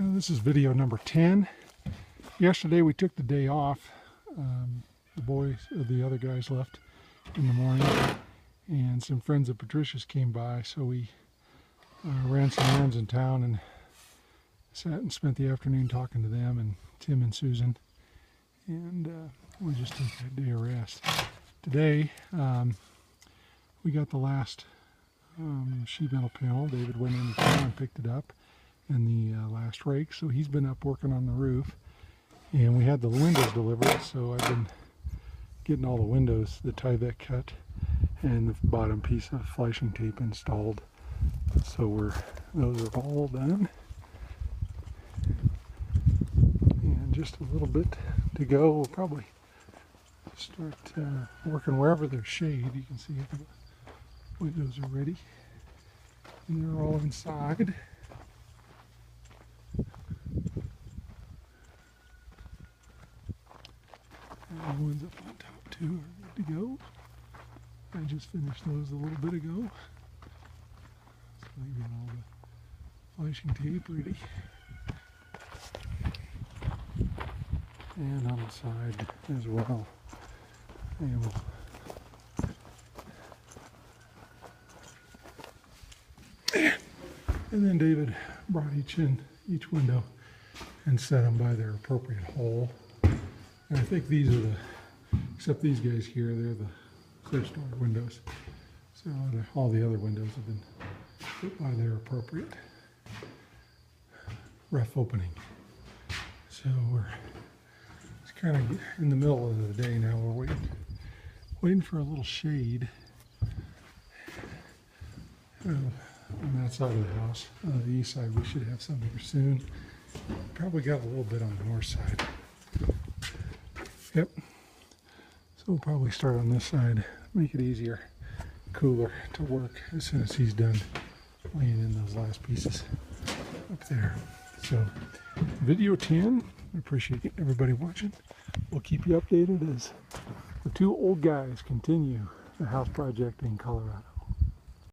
This is video number 10. Yesterday we took the day off. The other guys left in the morning, and some friends of Patricia's came by, so we ran some errands in town and sat and spent the afternoon talking to them and Tim and Susan, and we just took a day of rest. Today we got the last sheet metal panel. David went in the town and picked it up, and the last rake, so he's been up working on the roof. And we had the windows delivered, so I've been getting all the windows, the Tyvek cut, and the bottom piece of flashing tape installed. So those are all done. And just a little bit to go. We'll probably start working wherever there's shade. You can see if the windows are ready. And they're all inside. And the ones up on top too are good to go. I just finished those a little bit ago. So I got all the flashing tape ready. And on the side as well. And then David brought each window and set them by their appropriate hole. And I think these are except these guys here, they're the Clearstar windows. So all the other windows have been put by their appropriate rough opening. So it's kind of in the middle of the day now. We're waiting for a little shade on that side of the house. On the east side we should have some here soon. Probably got a little bit on the north side. Yep. So we'll probably start on this side, make it easier, cooler to work as soon as he's done laying in those last pieces up there. So video 10, I appreciate everybody watching. We'll keep you updated as the two old guys continue the house project in Colorado.